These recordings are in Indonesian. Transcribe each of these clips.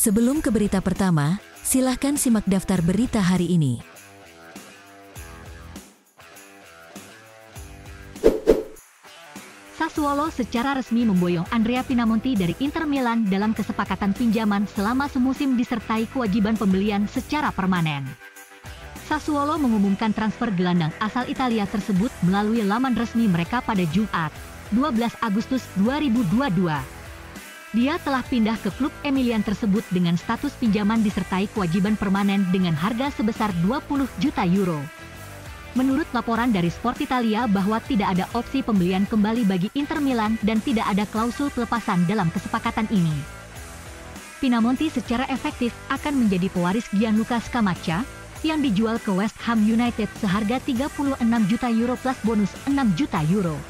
Sebelum ke berita pertama, silahkan simak daftar berita hari ini. Sassuolo secara resmi memboyong Andrea Pinamonti dari Inter Milan dalam kesepakatan pinjaman selama semusim disertai kewajiban pembelian secara permanen. Sassuolo mengumumkan transfer gelandang asal Italia tersebut melalui laman resmi mereka pada Jumat, 12 Agustus 2022. Dia telah pindah ke klub Emilian tersebut dengan status pinjaman disertai kewajiban permanen dengan harga sebesar 20 juta euro. Menurut laporan dari Sport Italia bahwa tidak ada opsi pembelian kembali bagi Inter Milan dan tidak ada klausul pelepasan dalam kesepakatan ini. Pinamonti secara efektif akan menjadi pewaris Gianluca Scamacca yang dijual ke West Ham United seharga 36 juta euro plus bonus 6 juta euro.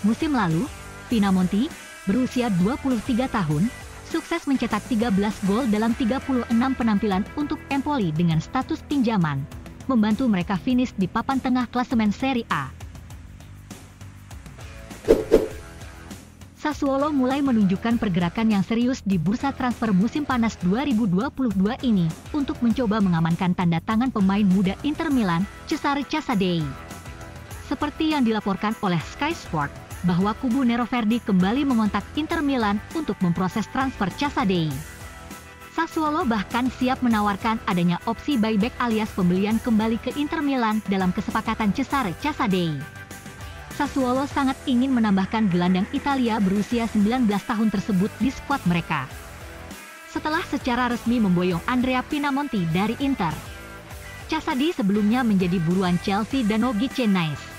Musim lalu, Pinamonti, berusia 23 tahun, sukses mencetak 13 gol dalam 36 penampilan untuk Empoli dengan status pinjaman, membantu mereka finish di papan tengah klasemen Serie A. Sassuolo mulai menunjukkan pergerakan yang serius di bursa transfer musim panas 2022 ini untuk mencoba mengamankan tanda tangan pemain muda Inter Milan, Cesare Casadei. Seperti yang dilaporkan oleh Sky Sport, bahwa kubu Nero Verdi kembali mengontak Inter Milan untuk memproses transfer Casadei. Sassuolo bahkan siap menawarkan adanya opsi buyback alias pembelian kembali ke Inter Milan dalam kesepakatan Cesare Casadei. Sassuolo sangat ingin menambahkan gelandang Italia berusia 19 tahun tersebut di skuad mereka. Setelah secara resmi memboyong Andrea Pinamonti dari Inter, Casadei sebelumnya menjadi buruan Chelsea dan OGC Nice.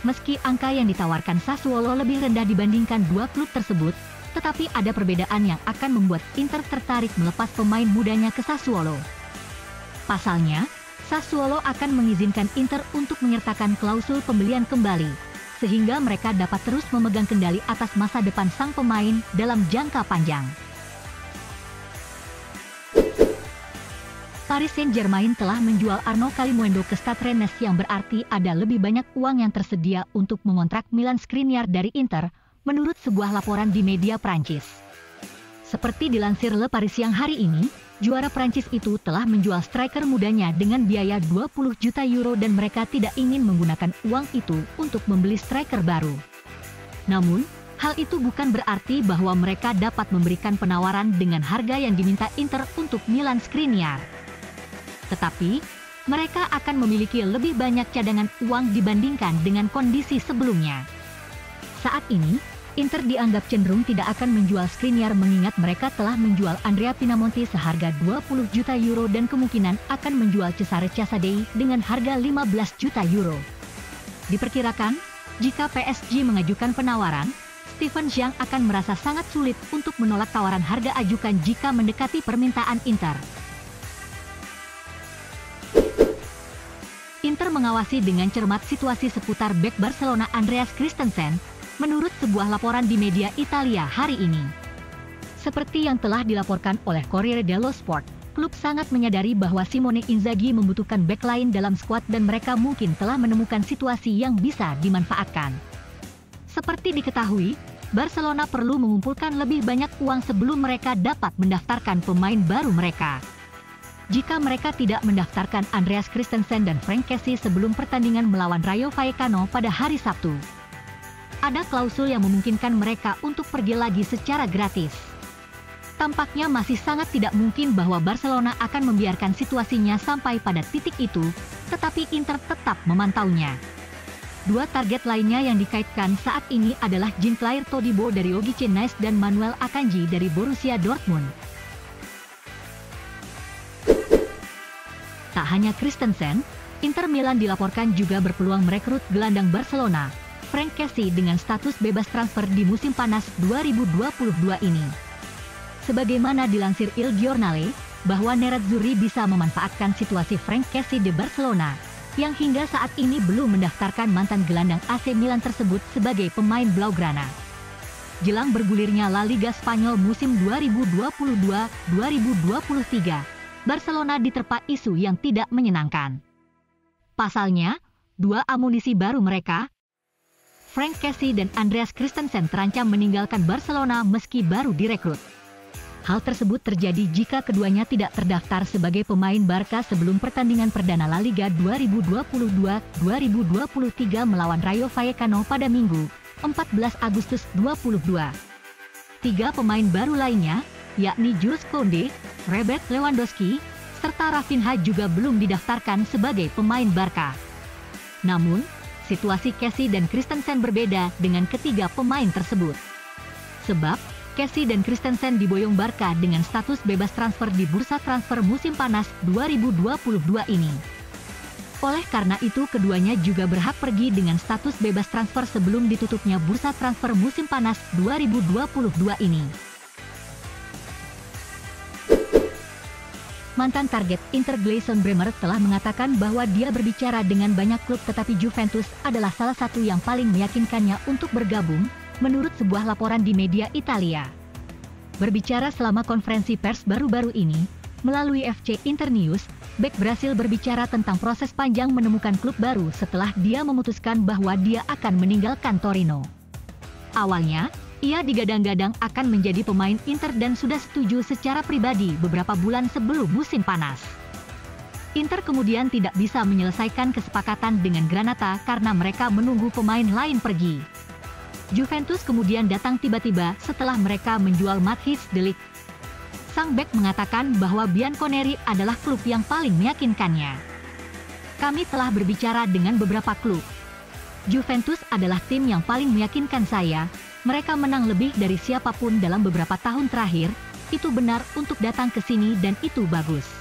Meski angka yang ditawarkan Sassuolo lebih rendah dibandingkan dua klub tersebut, tetapi ada perbedaan yang akan membuat Inter tertarik melepas pemain mudanya ke Sassuolo. Pasalnya, Sassuolo akan mengizinkan Inter untuk menyertakan klausul pembelian kembali, sehingga mereka dapat terus memegang kendali atas masa depan sang pemain dalam jangka panjang. Paris Saint-Germain telah menjual Arnaud Kalimuendo ke Stade Rennes yang berarti ada lebih banyak uang yang tersedia untuk mengontrak Milan Skriniar dari Inter, menurut sebuah laporan di media Prancis. Seperti dilansir Le Parisien hari ini, juara Prancis itu telah menjual striker mudanya dengan biaya 20 juta euro dan mereka tidak ingin menggunakan uang itu untuk membeli striker baru. Namun, hal itu bukan berarti bahwa mereka dapat memberikan penawaran dengan harga yang diminta Inter untuk Milan Skriniar. Tetapi, mereka akan memiliki lebih banyak cadangan uang dibandingkan dengan kondisi sebelumnya. Saat ini, Inter dianggap cenderung tidak akan menjual Skriniar mengingat mereka telah menjual Andrea Pinamonti seharga 20 juta euro dan kemungkinan akan menjual Cesare Casadei dengan harga 15 juta euro. Diperkirakan, jika PSG mengajukan penawaran, Steven Zhang akan merasa sangat sulit untuk menolak tawaran harga ajukan jika mendekati permintaan Inter. Inter mengawasi dengan cermat situasi seputar bek Barcelona Andreas Christensen, menurut sebuah laporan di media Italia hari ini. Seperti yang telah dilaporkan oleh Corriere dello Sport, klub sangat menyadari bahwa Simone Inzaghi membutuhkan bek lain dalam skuad dan mereka mungkin telah menemukan situasi yang bisa dimanfaatkan. Seperti diketahui, Barcelona perlu mengumpulkan lebih banyak uang sebelum mereka dapat mendaftarkan pemain baru mereka. Jika mereka tidak mendaftarkan Andreas Christensen dan Franck Kessie sebelum pertandingan melawan Rayo Vallecano pada hari Sabtu, ada klausul yang memungkinkan mereka untuk pergi lagi secara gratis. Tampaknya masih sangat tidak mungkin bahwa Barcelona akan membiarkan situasinya sampai pada titik itu, tetapi Inter tetap memantaunya. Dua target lainnya yang dikaitkan saat ini adalah Jean-Claire Todibo dari OGC Nice dan Manuel Akanji dari Borussia Dortmund. Tak hanya Christensen, Inter Milan dilaporkan juga berpeluang merekrut gelandang Barcelona, Franck Kessie dengan status bebas transfer di musim panas 2022 ini. Sebagaimana dilansir Il Giornale, bahwa Nerazzurri bisa memanfaatkan situasi Franck Kessie di Barcelona, yang hingga saat ini belum mendaftarkan mantan gelandang AC Milan tersebut sebagai pemain Blaugrana. Jelang bergulirnya La Liga Spanyol musim 2022-2023, Barcelona diterpa isu yang tidak menyenangkan. Pasalnya, dua amunisi baru mereka, Franck Kessie dan Andreas Christensen terancam meninggalkan Barcelona meski baru direkrut. Hal tersebut terjadi jika keduanya tidak terdaftar sebagai pemain Barca sebelum pertandingan perdana La Liga 2022-2023 melawan Rayo Vallecano pada Minggu, 14 Agustus 2022. 3 pemain baru lainnya, yakni Jules Koundé, Robert Lewandowski, serta Rafinha juga belum didaftarkan sebagai pemain Barca. Namun, situasi Kessie dan Christensen berbeda dengan ketiga pemain tersebut. Sebab, Kessie dan Christensen diboyong Barca dengan status bebas transfer di bursa transfer musim panas 2022 ini. Oleh karena itu keduanya juga berhak pergi dengan status bebas transfer sebelum ditutupnya bursa transfer musim panas 2022 ini. Mantan target Inter Gleison Bremer telah mengatakan bahwa dia berbicara dengan banyak klub tetapi Juventus adalah salah satu yang paling meyakinkannya untuk bergabung, menurut sebuah laporan di media Italia. Berbicara selama konferensi pers baru-baru ini, melalui FC Internews, bek Brasil berbicara tentang proses panjang menemukan klub baru setelah dia memutuskan bahwa dia akan meninggalkan Torino. Awalnya, ia digadang-gadang akan menjadi pemain Inter dan sudah setuju secara pribadi beberapa bulan sebelum musim panas. Inter kemudian tidak bisa menyelesaikan kesepakatan dengan Granata karena mereka menunggu pemain lain pergi. Juventus kemudian datang tiba-tiba setelah mereka menjual Matthijs de Ligt. Sang bek mengatakan bahwa Bianconeri adalah klub yang paling meyakinkannya. Kami telah berbicara dengan beberapa klub. Juventus adalah tim yang paling meyakinkan saya. Mereka menang lebih dari siapapun dalam beberapa tahun terakhir. Itu benar untuk datang ke sini dan itu bagus.